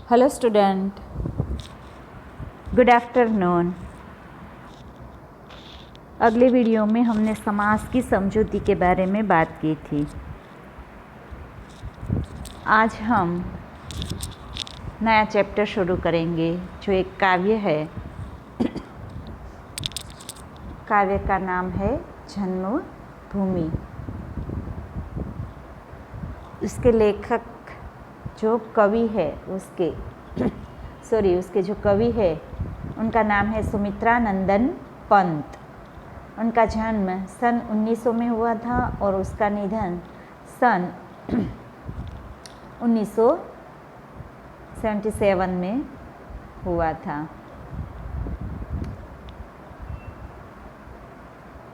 Hello student, good afternoon. अगले video में हमने समास की समझौती के बारे में बात की थी। आज हम नया चैप्टर शुरू करेंगे जो एक काव्य है। काव्य का नाम है जन्मभूमि। उसके लेखक जो कवि है उसके जो कवि है उनका नाम है सुमित्रानंदन पंत। उनका जन्म सन 1900 में हुआ था और उसका निधन सन 1977 में हुआ था।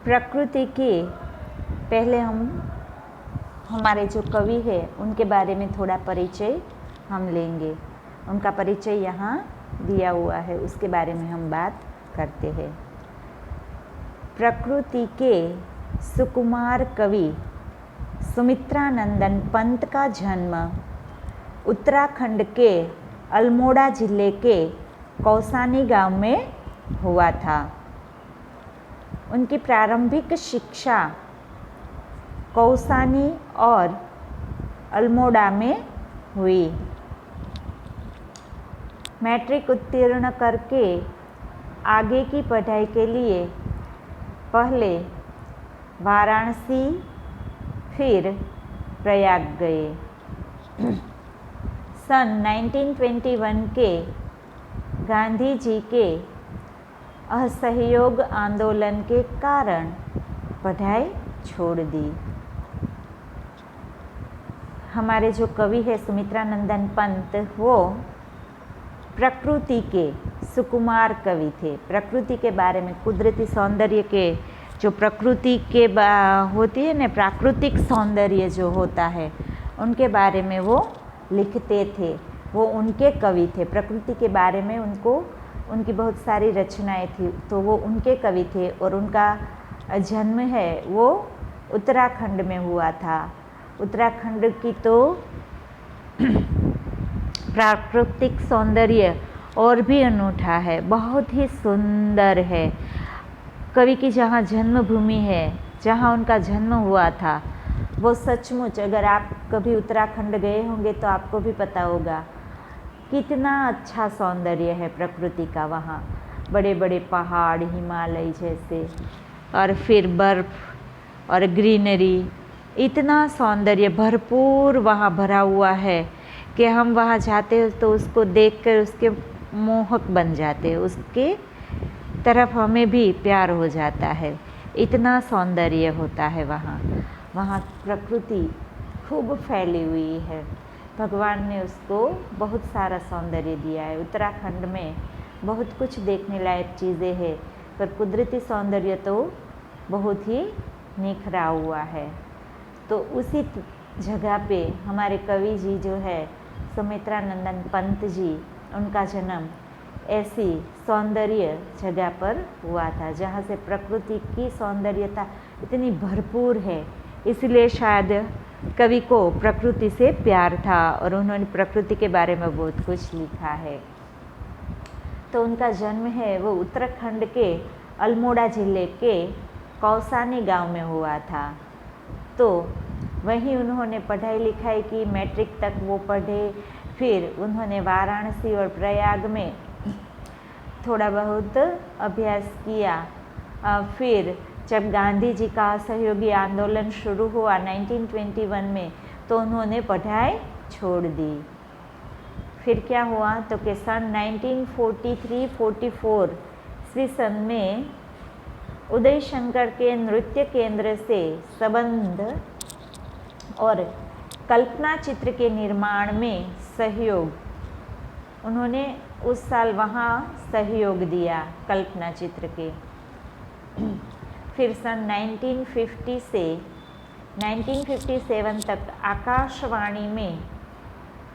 प्रकृति के पहले हमारे जो कवि है उनके बारे में थोड़ा परिचय हम लेंगे। उनका परिचय यहाँ दिया हुआ है, उसके बारे में हम बात करते हैं। प्रकृति के सुकुमार कवि सुमित्रानंदन पंत का जन्म उत्तराखंड के अल्मोड़ा जिले के कौसानी गांव में हुआ था। उनकी प्रारंभिक शिक्षा कौसानी और अल्मोड़ा में हुई। मैट्रिक उत्तीर्ण करके आगे की पढ़ाई के लिए पहले वाराणसी फिर प्रयाग गए। सन 1921 के गांधी जी के असहयोग आंदोलन के कारण पढ़ाई छोड़ दी। हमारे जो कवि है सुमित्रानंदन पंत वो प्रकृति के सुकुमार कवि थे। प्रकृति के बारे में, कुदरती सौंदर्य के जो प्रकृति के होती है ना, प्राकृतिक सौंदर्य जो होता है उनके बारे में वो लिखते थे। वो उनके कवि थे। प्रकृति के बारे में उनकी बहुत सारी रचनाएं थी, तो वो उनके कवि थे। और उनका जन्म है वो उत्तराखंड में हुआ था। उत्तराखंड की तो प्राकृतिक सौंदर्य और भी अनूठा है, बहुत ही सुंदर है। कवि की जहाँ जन्मभूमि है, जहाँ उनका जन्म हुआ था, वो सचमुच अगर आप कभी उत्तराखंड गए होंगे तो आपको भी पता होगा कितना अच्छा सौंदर्य है प्रकृति का। वहाँ बड़े बड़े पहाड़, हिमालय जैसे, और फिर बर्फ और ग्रीनरी, इतना सौंदर्य भरपूर वहाँ भरा हुआ है कि हम वहाँ जाते हैं तो उसको देखकर उसके मोहक बन जाते हैं, उसके तरफ हमें भी प्यार हो जाता है। इतना सौंदर्य होता है वहाँ। वहाँ प्रकृति खूब फैली हुई है। भगवान ने उसको बहुत सारा सौंदर्य दिया है। उत्तराखंड में बहुत कुछ देखने लायक चीज़ें हैं, पर कुदरती सौंदर्य तो बहुत ही निखरा हुआ है। तो उसी जगह पे हमारे कवि जी जो है सुमित्रानंदन पंत जी, उनका जन्म ऐसी सौंदर्य जगह पर हुआ था जहाँ से प्रकृति की सौंदर्यता इतनी भरपूर है। इसलिए शायद कवि को प्रकृति से प्यार था और उन्होंने प्रकृति के बारे में बहुत कुछ लिखा है। तो उनका जन्म है वो उत्तराखंड के अल्मोड़ा जिले के कौसानी गांव में हुआ था। तो वहीं उन्होंने पढ़ाई लिखाई की, मैट्रिक तक वो पढ़े। फिर उन्होंने वाराणसी और प्रयाग में थोड़ा बहुत अभ्यास किया। फिर जब गांधी जी का सहयोगी आंदोलन शुरू हुआ 1921 में, तो उन्होंने पढ़ाई छोड़ दी। फिर क्या हुआ तो कि सन 1943-44 ईस्वी सन में उदय शंकर के नृत्य केंद्र से संबंध और कल्पना चित्र के निर्माण में सहयोग, उन्होंने उस साल वहाँ सहयोग दिया कल्पना चित्र के। फिर सन 1950 से 1957 तक आकाशवाणी में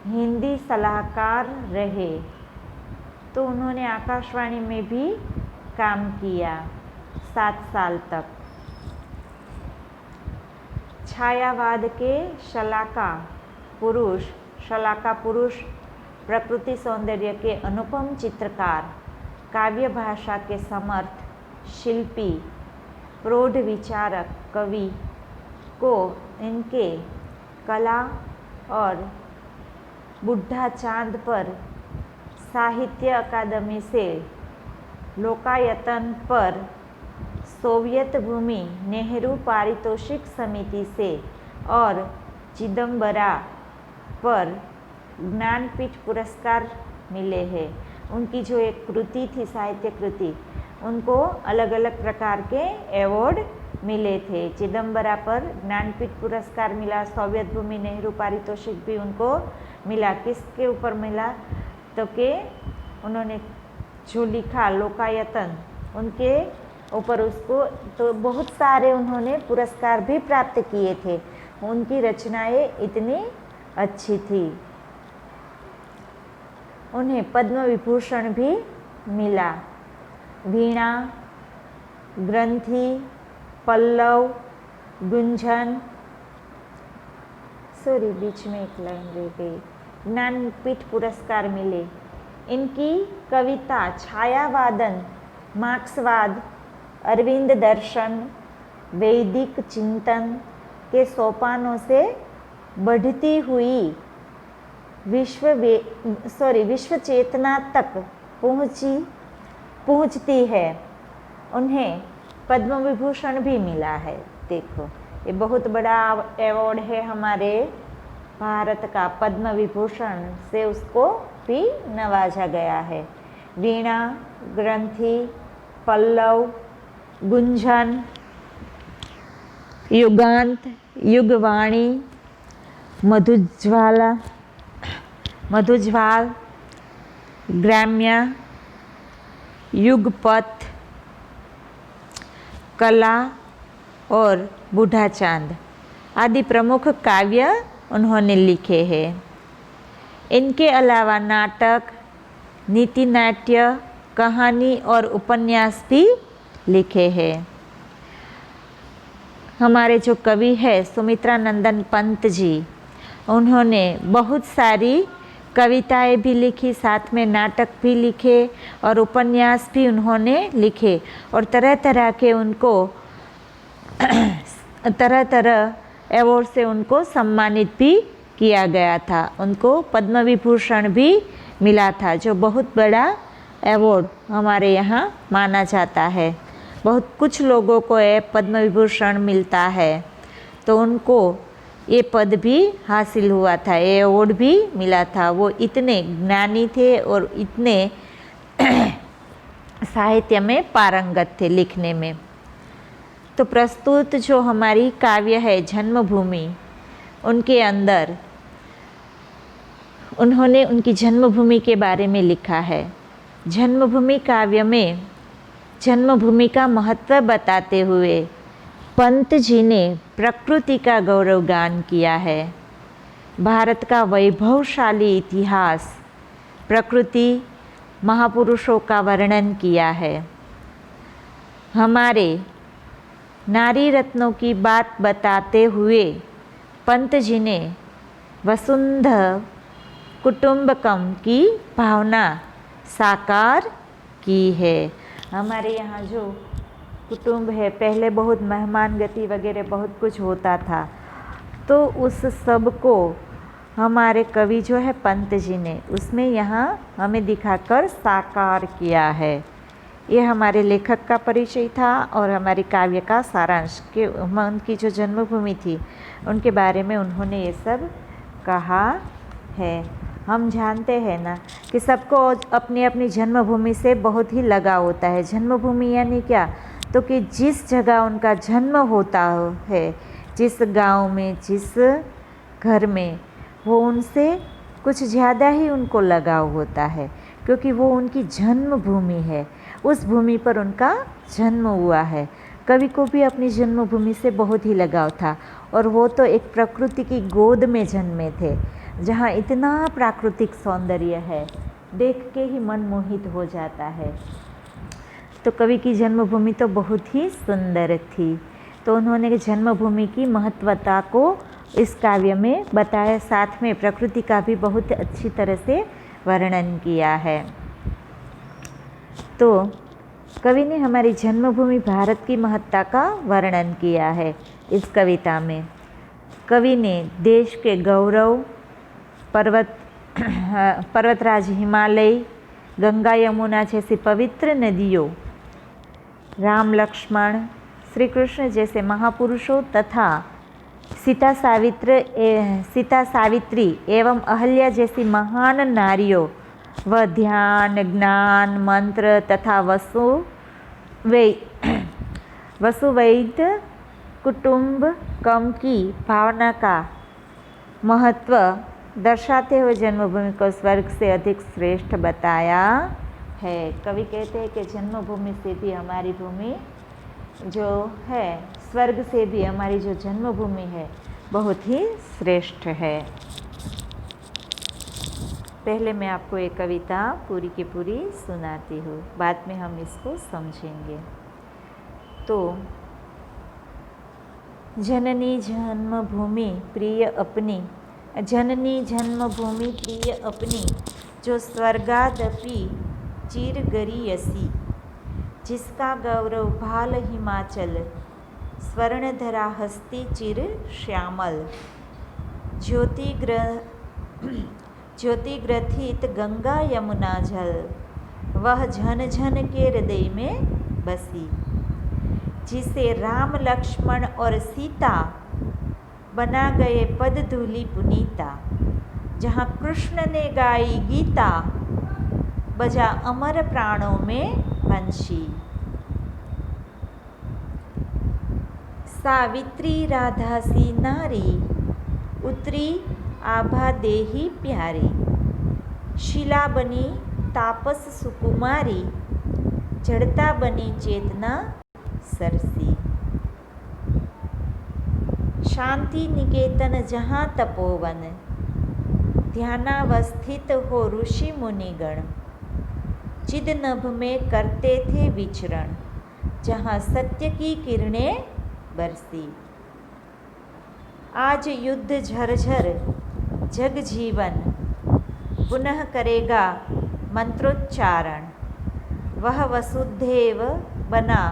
हिंदी सलाहकार रहे। तो उन्होंने आकाशवाणी में भी काम किया 7 साल तक। छायावाद के शलाका पुरुष प्रकृति सौंदर्य के अनुपम चित्रकार, काव्य भाषा के समर्थ शिल्पी, प्रौढ़ विचारक कवि को इनके कला और बुढ़ा चांद पर साहित्य अकादमी से लोकायतन पर सोवियत भूमि नेहरू पारितोषिक समिति से और चिदम्बरा पर ज्ञानपीठ पुरस्कार मिले हैं। उनकी जो एक कृति थी, साहित्य कृति, उनको अलग अलग प्रकार के अवार्ड मिले थे। चिदम्बरा पर ज्ञानपीठ पुरस्कार मिला, सोवियत भूमि नेहरू पारितोषिक भी उनको मिला। किसके ऊपर मिला? तो कि उन्होंने जो लिखा लोकायतन, उनके ऊपर उसको तो बहुत सारे उन्होंने पुरस्कार भी प्राप्त किए थे। उनकी रचनाएं इतनी अच्छी थी। उन्हें पद्म विभूषण भी मिला। वीणा, ग्रंथि, पल्लव, गुंजन, बीच में एक लाइन रह गई, ज्ञानपीठ पुरस्कार मिले। इनकी कविता छायावादन, मार्क्सवाद, अरविंद दर्शन, वैदिक चिंतन के सोपानों से बढ़ती हुई विश्व चेतना तक पहुंचती है। उन्हें पद्म विभूषण भी मिला है। देखो, ये बहुत बड़ा अवार्ड है हमारे भारत का। पद्म विभूषण से उसको भी नवाजा गया है। वीणा, ग्रंथि, पल्लव, गुंजन, युगांत, युगवाणी, मधुज्वाल, ग्राम्य, युगपथ, कला और बूढ़ा चांद आदि प्रमुख काव्य उन्होंने लिखे हैं। इनके अलावा नाटक, नीति नाट्य, कहानी और उपन्यास भी लिखे हैं। हमारे जो कवि है सुमित्रा नंदन पंत जी, उन्होंने बहुत सारी कविताएं भी लिखी, साथ में नाटक भी लिखे और उपन्यास भी उन्होंने लिखे और तरह तरह के उनको तरह तरह अवार्ड से उनको सम्मानित भी किया गया था। उनको पद्म विभूषण भी मिला था, जो बहुत बड़ा अवार्ड हमारे यहाँ माना जाता है। बहुत कुछ लोगों को ये पद्म विभूषण मिलता है, तो उनको ये पद भी हासिल हुआ था, ये अवार्ड भी मिला था। वो इतने ज्ञानी थे और इतने साहित्य में पारंगत थे, लिखने में। तो प्रस्तुत जो हमारी काव्य है जन्मभूमि, उनके अंदर उन्होंने उनकी जन्मभूमि के बारे में लिखा है। जन्मभूमि काव्य में जन्मभूमि का महत्व बताते हुए पंत जी ने प्रकृति का गौरवगान किया है। भारत का वैभवशाली इतिहास, प्रकृति, महापुरुषों का वर्णन किया है। हमारे नारी रत्नों की बात बताते हुए पंत जी ने वसुंधव कुटुंबकम की भावना साकार की है। हमारे यहाँ जो कुटुंब है, पहले बहुत मेहमान गति वगैरह बहुत कुछ होता था, तो उस सब को हमारे कवि जो है पंत जी ने उसमें यहाँ हमें दिखाकर साकार किया है। ये हमारे लेखक का परिचय था और हमारे काव्य का सारांश के उनकी जो जन्मभूमि थी उनके बारे में उन्होंने ये सब कहा है। हम जानते हैं ना कि सबको अपनी अपनी जन्मभूमि से बहुत ही लगाव होता है। जन्मभूमि यानी क्या? तो कि जिस जगह उनका जन्म होता है, जिस गांव में, जिस घर में, वो उनसे कुछ ज़्यादा ही उनको लगाव होता है, क्योंकि वो उनकी जन्मभूमि है। उस भूमि पर उनका जन्म हुआ है। कवि को भी अपनी जन्मभूमि से बहुत ही लगाव था, और वो तो एक प्रकृति की गोद में जन्मे थे, जहाँ इतना प्राकृतिक सौंदर्य है, देख के ही मन मोहित हो जाता है। तो कवि की जन्मभूमि तो बहुत ही सुंदर थी। तो उन्होंने जन्मभूमि की महत्वता को इस काव्य में बताया, साथ में प्रकृति का भी बहुत अच्छी तरह से वर्णन किया है। तो कवि ने हमारी जन्मभूमि भारत की महत्ता का वर्णन किया है इस कविता में। कवि ने देश के गौरव पर्वतराज हिमालय, गंगा यमुना जैसी पवित्र नदियों, राम लक्ष्मण श्री कृष्ण जैसे महापुरुषों तथा सीता सावित्री एवं अहल्या जैसी महान नारियों व ध्यान, ज्ञान, मंत्र तथा वसुवैध कुटुंबकम की भावना का महत्व दर्शाते हुए जन्मभूमि को स्वर्ग से अधिक श्रेष्ठ बताया है। कवि कहते हैं कि जन्मभूमि से भी हमारी भूमि जो है, स्वर्ग से भी हमारी जो जन्मभूमि है बहुत ही श्रेष्ठ है। पहले मैं आपको एक कविता पूरी की पूरी सुनाती हूँ, बाद में हम इसको समझेंगे। तो जननी जन्मभूमि प्रिय अपनी, जननी जन्मभूमि प्रिय अपनी, जो स्वर्गादपि चिर गरियसी, जिसका गौरव भाल हिमाचल, स्वर्णधरा हस्ती चिर श्यामल, ज्योतिग्रथित गंगा यमुना जल, वह झन झन के हृदय में बसी, जिसे राम लक्ष्मण और सीता बना गए पद धूलि पुनीता, जहाँ कृष्ण ने गाई गीता, बजा अमर प्राणों में बंशी। सावित्री राधा सी नारी, उतरी आभा देही प्यारी, शिला बनी तापस सुकुमारी, जड़ता बनी चेतना सरसी। शांति निकेतन जहाँ तपोवन, ध्यानावस्थित हो ऋषि मुनिगण, चिद नभ में करते थे विचरण, जहाँ सत्य की किरणें बरसी। आज युद्ध झरझर जग जीवन, पुनः करेगा मंत्रोच्चारण, वह वसुधैव बना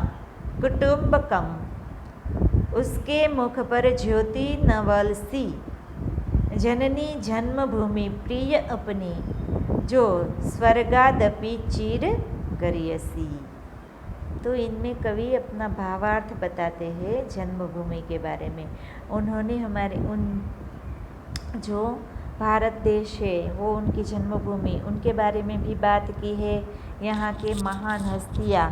कुटुंबकम, उसके मुख पर ज्योति नवल सी, जननी जन्मभूमि प्रिय अपनी, जो स्वर्गादपि चिर गरियसी। तो इनमें कवि अपना भावार्थ बताते हैं जन्मभूमि के बारे में। उन्होंने हमारे जो भारत देश है वो उनकी जन्मभूमि, उनके बारे में भी बात की है। यहाँ के महान हस्तियाँ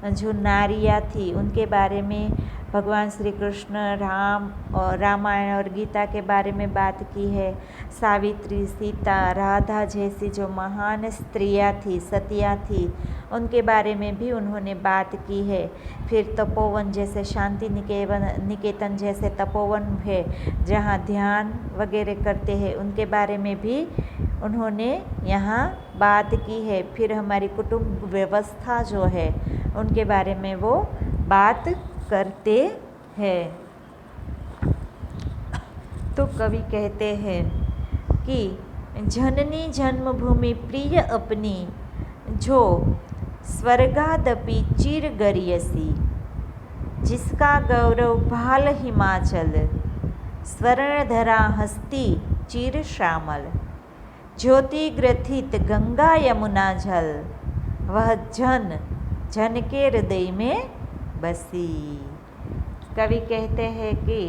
जो नारियाँ थी उनके बारे में भगवान श्री कृष्ण, राम और रामायण और गीता के बारे में बात की है। सावित्री, सीता, राधा जैसी जो महान स्त्रियाँ थी, सतियाँ थी, उनके बारे में भी उन्होंने बात की है। फिर तपोवन जैसे शांति निकेतन जैसे तपोवन है जहाँ ध्यान वगैरह करते हैं, उनके बारे में भी उन्होंने यहाँ बात की है। फिर हमारी कुटुंब व्यवस्था जो है उनके बारे में वो बात करते हैं। तो कवि कहते हैं कि जननी जन्मभूमि प्रिय अपनी, जो स्वर्गादपि चिर गरियसी, जिसका गौरव भाल हिमाचल, स्वर्णधरा हस्ती चिर श्यामल, ज्योति ग्रथित गंगा यमुना जल, वह जन जन के हृदय में बसी। कवि कहते हैं कि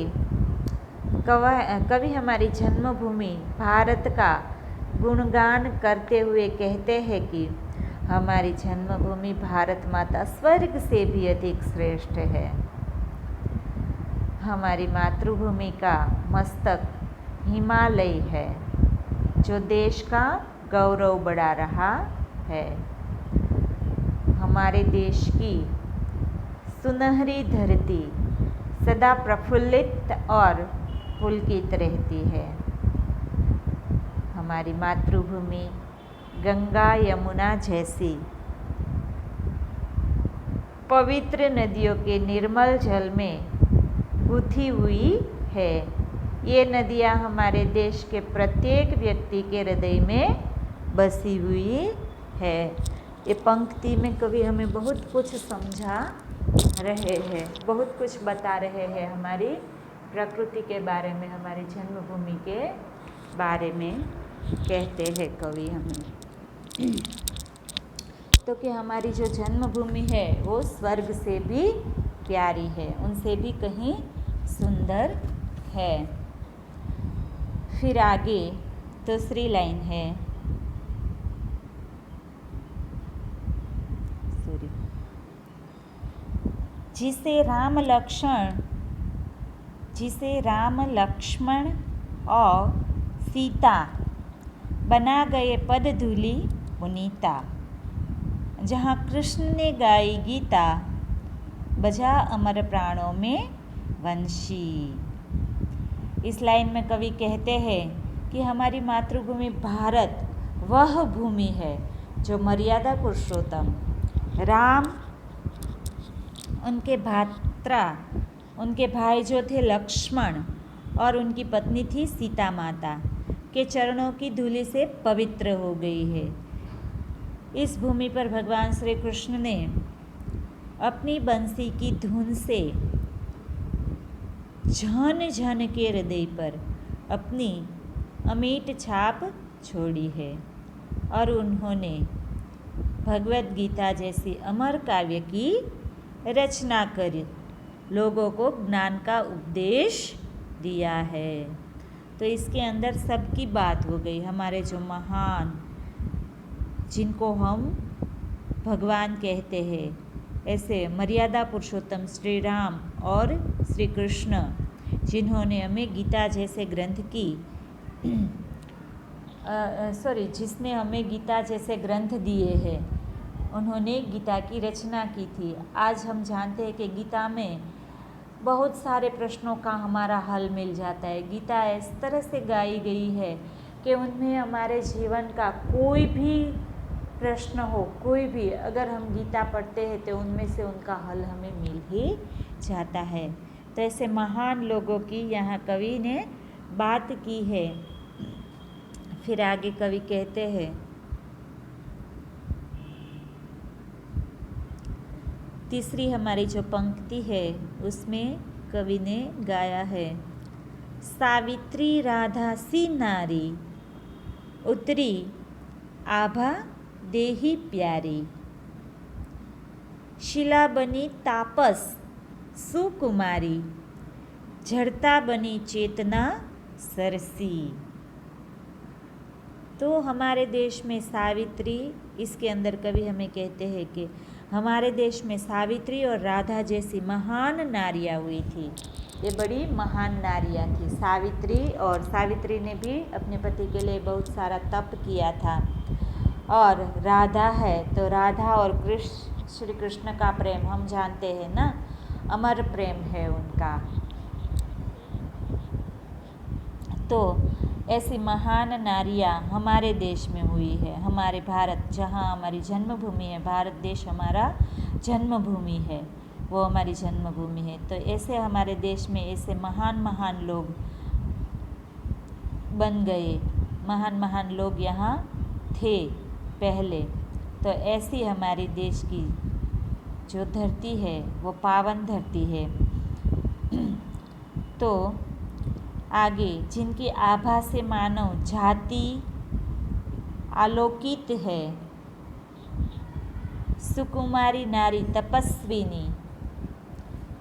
कवि हमारी जन्मभूमि भारत का गुणगान करते हुए कहते हैं कि हमारी जन्मभूमि भारत माता स्वर्ग से भी अधिक श्रेष्ठ है। हमारी मातृभूमि का मस्तक हिमालय है जो देश का गौरव बढ़ा रहा है। हमारे देश की सुनहरी धरती सदा प्रफुल्लित और पुलकित रहती है। हमारी मातृभूमि गंगा यमुना जैसी पवित्र नदियों के निर्मल जल में गुथी हुई है। ये नदियाँ हमारे देश के प्रत्येक व्यक्ति के हृदय में बसी हुई है। ये पंक्ति में कवि हमें बहुत कुछ समझा रहे हैं, बहुत कुछ बता रहे हैं हमारी प्रकृति के बारे में, हमारी जन्मभूमि के बारे में कहते हैं कवि हमें। तो कि हमारी जो जन्मभूमि है वो स्वर्ग से भी प्यारी है, उनसे भी कहीं सुंदर है। फिर आगे दूसरी लाइन है, जिसे राम लक्ष्मण और सीता बना गए पद धूलि पुनीता। जहाँ कृष्ण ने गाई गीता, बजा अमर प्राणों में वंशी। इस लाइन में कवि कहते हैं कि हमारी मातृभूमि भारत वह भूमि है जो मर्यादा पुरुषोत्तम राम, उनके भात्रा, उनके भाई जो थे लक्ष्मण और उनकी पत्नी थी सीता माता के चरणों की धूलि से पवित्र हो गई है। इस भूमि पर भगवान श्री कृष्ण ने अपनी बंसी की धुन से झन झन के हृदय पर अपनी अमिट छाप छोड़ी है और उन्होंने भगवद गीता जैसी अमर काव्य की रचना कर लोगों को ज्ञान का उपदेश दिया है। तो इसके अंदर सबकी बात हो गई। हमारे जो महान, जिनको हम भगवान कहते हैं, ऐसे मर्यादा पुरुषोत्तम श्री राम और श्री कृष्ण, जिन्होंने हमें गीता जैसे ग्रंथ की जिसने हमें गीता जैसे ग्रंथ दिए हैं, उन्होंने गीता की रचना की थी। आज हम जानते हैं कि गीता में बहुत सारे प्रश्नों का हमारा हल मिल जाता है। गीता इस तरह से गाई गई है कि उनमें हमारे जीवन का कोई भी प्रश्न हो, कोई भी, अगर हम गीता पढ़ते हैं तो उनमें से उनका हल हमें मिल ही जाता है। तो ऐसे महान लोगों की यहाँ कवि ने बात की है। फिर आगे कवि कहते हैं, तीसरी हमारी जो पंक्ति है उसमें कवि ने गाया है, सावित्री राधा सी नारी उतरी आभा देही प्यारी, शिला बनी तापस सुकुमारी, झड़ता बनी चेतना सरसी। तो हमारे देश में सावित्री, इसके अंदर कवि हमें कहते हैं कि हमारे देश में सावित्री और राधा जैसी महान नारियाँ हुई थी। ये बड़ी महान नारियाँ थी सावित्री, और सावित्री ने भी अपने पति के लिए बहुत सारा तप किया था। और राधा है तो राधा और श्री कृष्ण का प्रेम हम जानते हैं ना, अमर प्रेम है उनका। तो ऐसी महान नारियाँ हमारे देश में हुई है। हमारे भारत, जहाँ हमारी जन्मभूमि है, भारत देश हमारा जन्मभूमि है, वो हमारी जन्मभूमि है। तो ऐसे हमारे देश में ऐसे महान महान लोग बन गए, महान महान लोग यहाँ थे पहले। तो ऐसी हमारे देश की जो धरती है वो पावन धरती है। तो आगे, जिनकी आभा से मानव जाति आलोकित है, सुकुमारी नारी तपस्विनी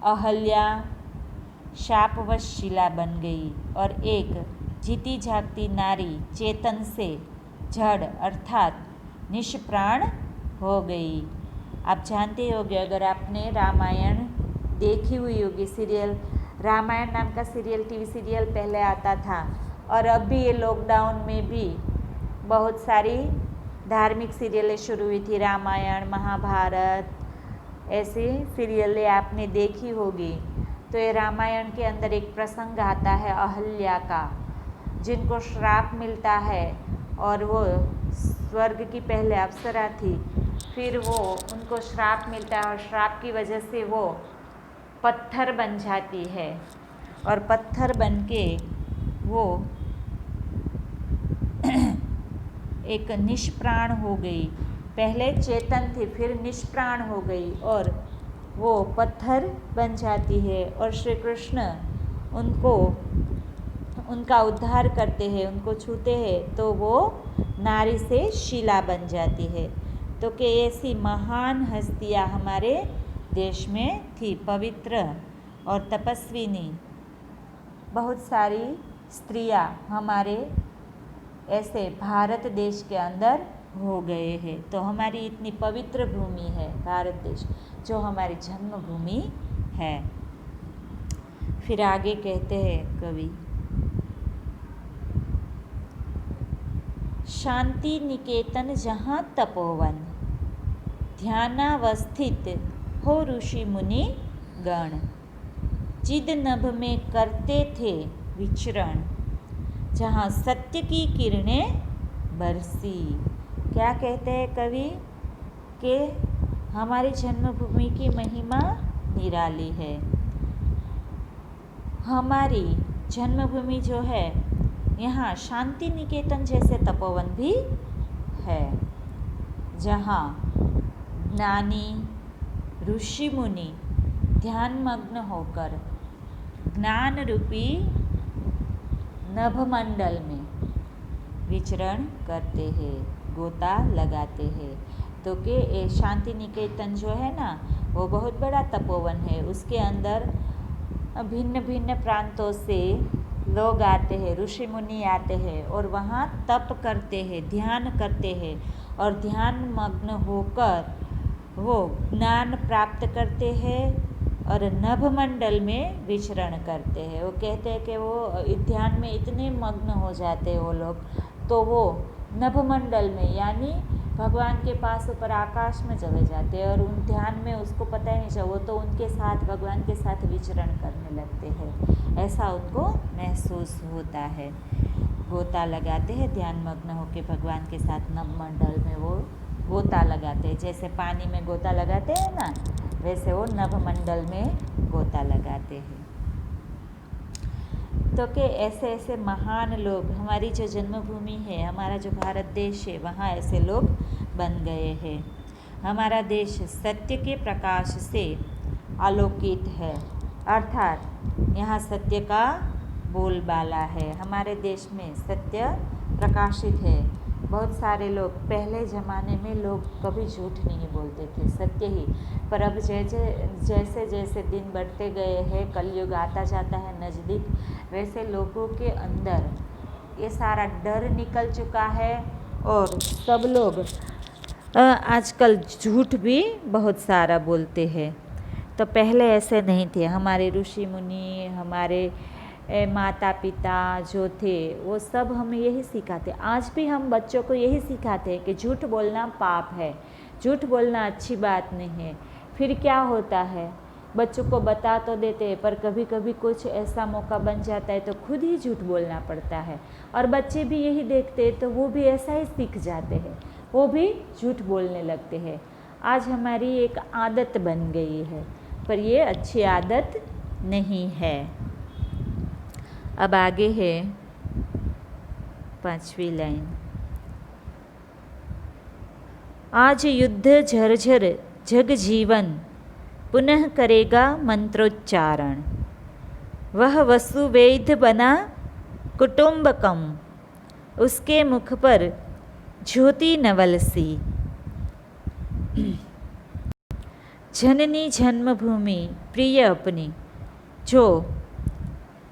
अहल्या शापवश शिला बन गई, और एक जीती जागती नारी चेतन से जड़ अर्थात निष्प्राण हो गई। आप जानते होंगे, अगर आपने रामायण देखी हुई होगी, सीरियल रामायण नाम का सीरियल, टीवी सीरियल पहले आता था, और अब भी ये लॉकडाउन में भी बहुत सारी धार्मिक सीरियलें शुरू हुई थी। रामायण, महाभारत, ऐसी सीरियलें आपने देखी होगी। तो ये रामायण के अंदर एक प्रसंग आता है अहल्या का, जिनको श्राप मिलता है, और वो स्वर्ग की पहले अप्सरा थी, फिर वो उनको श्राप मिलता है और श्राप की वजह से वो पत्थर बन जाती है, और पत्थर बन के वो एक निष्प्राण हो गई। पहले चेतन थी, फिर निष्प्राण हो गई और वो पत्थर बन जाती है। और श्री कृष्ण उनका उद्धार करते हैं, उनको छूते हैं तो वो नारी से शिला बन जाती है। तो कि ऐसी महान हस्तियाँ हमारे देश में थी, पवित्र और तपस्विनी बहुत सारी स्त्रियाँ हमारे ऐसे भारत देश के अंदर हो गए हैं। तो हमारी इतनी पवित्र भूमि है भारत देश, जो हमारी जन्मभूमि है। फिर आगे कहते हैं कवि, शांति निकेतन जहाँ तपोवन, ध्यानावस्थित हो ऋषि मुनि गण, चिद नभ में करते थे विचरण, जहाँ सत्य की किरणें बरसी। क्या कहते हैं कवि कि हमारी जन्मभूमि की महिमा निराली है। हमारी जन्मभूमि जो है, यहाँ शांति निकेतन जैसे तपोवन भी है, जहाँ ज्ञानी ऋषि मुनि ध्यानमग्न होकर ज्ञान रूपी नभमंडल में विचरण करते हैं, गोता लगाते हैं। तो कि शांति निकेतन जो है ना, वो बहुत बड़ा तपोवन है। उसके अंदर भिन्न भिन्न प्रांतों से लोग आते हैं, ऋषि मुनि आते हैं और वहाँ तप करते हैं, ध्यान करते हैं और ध्यान मग्न होकर वो ज्ञान प्राप्त करते हैं और नभमंडल में विचरण करते हैं। वो कहते हैं कि वो ध्यान में इतने मग्न हो जाते हैं वो लोग, तो वो नभमंडल में यानी भगवान के पास ऊपर आकाश में चले जाते हैं और उन ध्यान में उसको पता ही नहीं चला, वो तो उनके साथ भगवान के साथ विचरण करने लगते हैं, ऐसा उनको महसूस होता है। गोता लगाते हैं, ध्यान मग्न होकर भगवान के साथ नभमंडल में वो गोता लगाते हैं। जैसे पानी में गोता लगाते हैं ना, वैसे वो नभमंडल में गोता लगाते हैं। तो कि ऐसे ऐसे महान लोग, हमारी जो जन्मभूमि है, हमारा जो भारत देश है, वहाँ ऐसे लोग बन गए हैं। हमारा देश सत्य के प्रकाश से आलोकित है, अर्थात यहाँ सत्य का बोलबाला है। हमारे देश में सत्य प्रकाशित है। बहुत सारे लोग, पहले ज़माने में लोग कभी झूठ नहीं बोलते थे, सत्य ही। पर अब जैसे जैसे दिन बढ़ते गए हैं, कलयुग आता जाता है नज़दीक, वैसे लोगों के अंदर ये सारा डर निकल चुका है और सब लोग आजकल झूठ भी बहुत सारा बोलते हैं। तो पहले ऐसे नहीं थे। हमारे ऋषि मुनि, हमारे माता पिता जो थे, वो सब हमें यही सिखाते। आज भी हम बच्चों को यही सिखाते हैं कि झूठ बोलना पाप है, झूठ बोलना अच्छी बात नहीं है। फिर क्या होता है, बच्चों को बता तो देते हैं, पर कभी कभी कुछ ऐसा मौका बन जाता है तो खुद ही झूठ बोलना पड़ता है। और बच्चे भी यही देखते हैं तो वो भी ऐसा ही सीख जाते हैं, वो भी झूठ बोलने लगते हैं। आज हमारी एक आदत बन गई है, पर ये अच्छी आदत नहीं है। अब आगे है 5वीं लाइन, आज युद्ध झरझर जग जीवन, पुनः करेगा मंत्रोच्चारण, वह वसुवेद बना कुटुंबकम, उसके मुख पर ज्योति नवलसी। जननी जन्मभूमि प्रिय अपनी, जो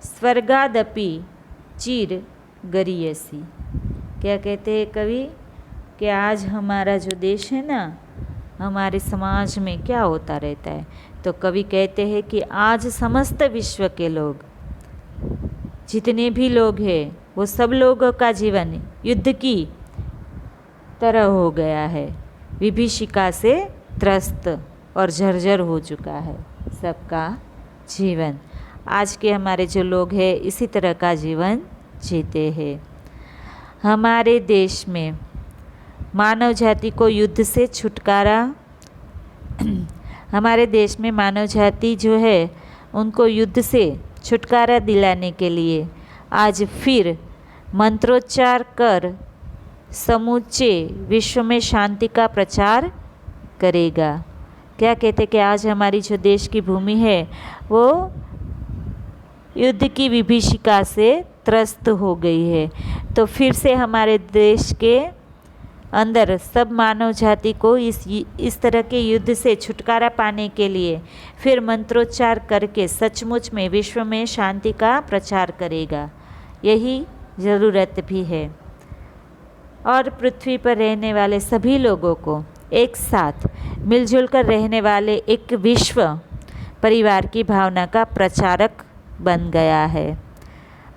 स्वर्गादपि चिर गरियसी। क्या कहते हैं कवि कि आज हमारा जो देश है ना, हमारे समाज में क्या होता रहता है, तो कवि कहते हैं कि आज समस्त विश्व के लोग, जितने भी लोग हैं, वो सब लोगों का जीवन युद्ध की तरह हो गया है, विभीषिका से त्रस्त और जर्जर हो चुका है सबका जीवन। आज के हमारे जो लोग हैं इसी तरह का जीवन जीते हैं। हमारे देश में मानव जाति को युद्ध से छुटकारा, हमारे देश में मानव जाति जो है उनको युद्ध से छुटकारा दिलाने के लिए आज फिर मंत्रोच्चार कर समूचे विश्व में शांति का प्रचार करेगा। क्या कहते कि आज हमारी जो देश की भूमि है वो युद्ध की विभीषिका से त्रस्त हो गई है। तो फिर से हमारे देश के अंदर सब मानव जाति को इस तरह के युद्ध से छुटकारा पाने के लिए फिर मंत्रोच्चार करके सचमुच में विश्व में शांति का प्रचार करेगा। यही ज़रूरत भी है। और पृथ्वी पर रहने वाले सभी लोगों को एक साथ मिलजुल कर रहने वाले एक विश्व परिवार की भावना का प्रचारक बन गया है।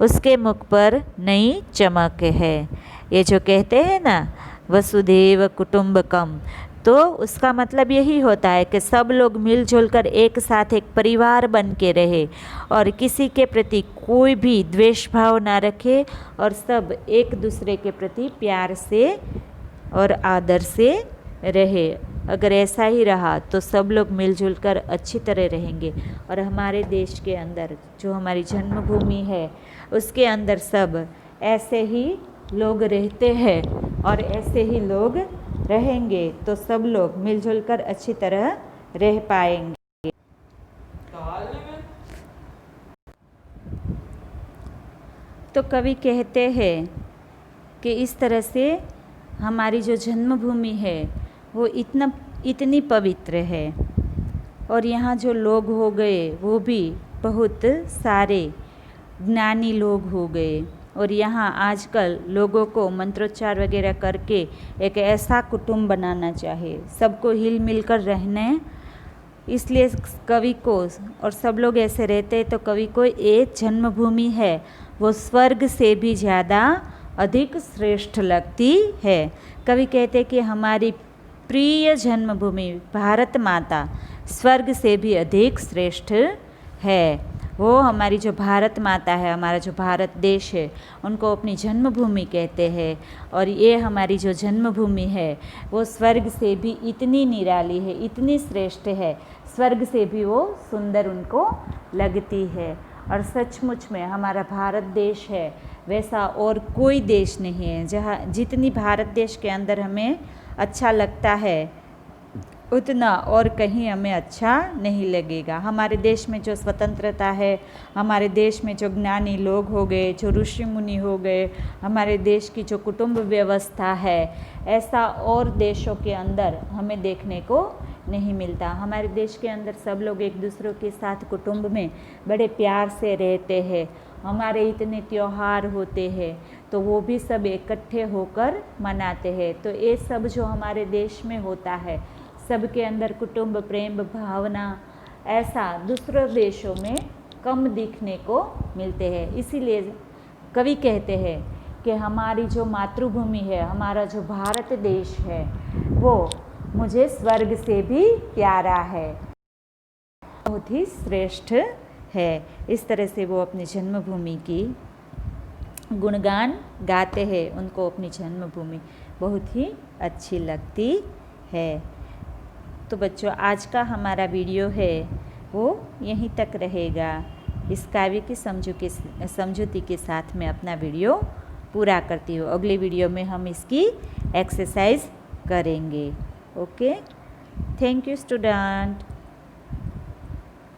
उसके मुख पर नई चमक है। ये जो कहते हैं ना वसुधैव कुटुंबकम, तो उसका मतलब यही होता है कि सब लोग मिलजुल कर एक साथ एक परिवार बन के रहे और किसी के प्रति कोई भी द्वेष भाव ना रखे और सब एक दूसरे के प्रति प्यार से और आदर से रहे। अगर ऐसा ही रहा तो सब लोग मिलजुल कर अच्छी तरह रहेंगे और हमारे देश के अंदर जो हमारी जन्मभूमि है उसके अंदर सब ऐसे ही लोग रहते हैं और ऐसे ही लोग रहेंगे तो सब लोग मिलजुल कर अच्छी तरह रह पाएंगे। तो कवि कहते हैं कि इस तरह से हमारी जो जन्मभूमि है वो इतनी पवित्र है और यहाँ जो लोग हो गए वो भी बहुत सारे ज्ञानी लोग हो गए और यहाँ आजकल लोगों को मंत्रोच्चार वगैरह करके एक ऐसा कुटुंब बनाना चाहिए, सबको हिल मिल कर रहने। इसलिए कवि को और सब लोग ऐसे रहते हैं तो कवि को ये जन्मभूमि है वो स्वर्ग से भी ज़्यादा अधिक श्रेष्ठ लगती है। कवि कहते हैं कि हमारी प्रिय जन्मभूमि भारत माता स्वर्ग से भी अधिक श्रेष्ठ है। वो हमारी जो भारत माता है, हमारा जो भारत देश है, उनको अपनी जन्मभूमि कहते हैं और ये हमारी जो जन्मभूमि है वो स्वर्ग से भी इतनी निराली है, इतनी श्रेष्ठ है, स्वर्ग से भी वो सुंदर उनको लगती है। और सचमुच में हमारा भारत देश है वैसा और कोई देश नहीं है। जहाँ जितनी भारत देश के अंदर हमें अच्छा लगता है उतना और कहीं हमें अच्छा नहीं लगेगा। हमारे देश में जो स्वतंत्रता है, हमारे देश में जो ज्ञानी लोग हो गए, जो ऋषि मुनि हो गए, हमारे देश की जो कुटुंब व्यवस्था है, ऐसा और देशों के अंदर हमें देखने को नहीं मिलता। हमारे देश के अंदर सब लोग एक दूसरों के साथ कुटुंब में बड़े प्यार से रहते हैं। हमारे इतने त्यौहार होते हैं तो वो भी सब इकट्ठे होकर मनाते हैं। तो ये सब जो हमारे देश में होता है, सबके अंदर कुटुंब प्रेम भावना, ऐसा दूसरे देशों में कम दिखने को मिलते हैं। इसीलिए कवि कहते हैं कि हमारी जो मातृभूमि है, हमारा जो भारत देश है, वो मुझे स्वर्ग से भी प्यारा है, बहुत ही श्रेष्ठ है। इस तरह से वो अपनी जन्मभूमि की गुणगान गाते हैं। उनको अपनी जन्मभूमि बहुत ही अच्छी लगती है। तो बच्चों, आज का हमारा वीडियो है वो यहीं तक रहेगा। इस काव्य की समझौती के साथ मैं अपना वीडियो पूरा करती हूँ। अगले वीडियो में हम इसकी एक्सरसाइज करेंगे। Okay, thank you student.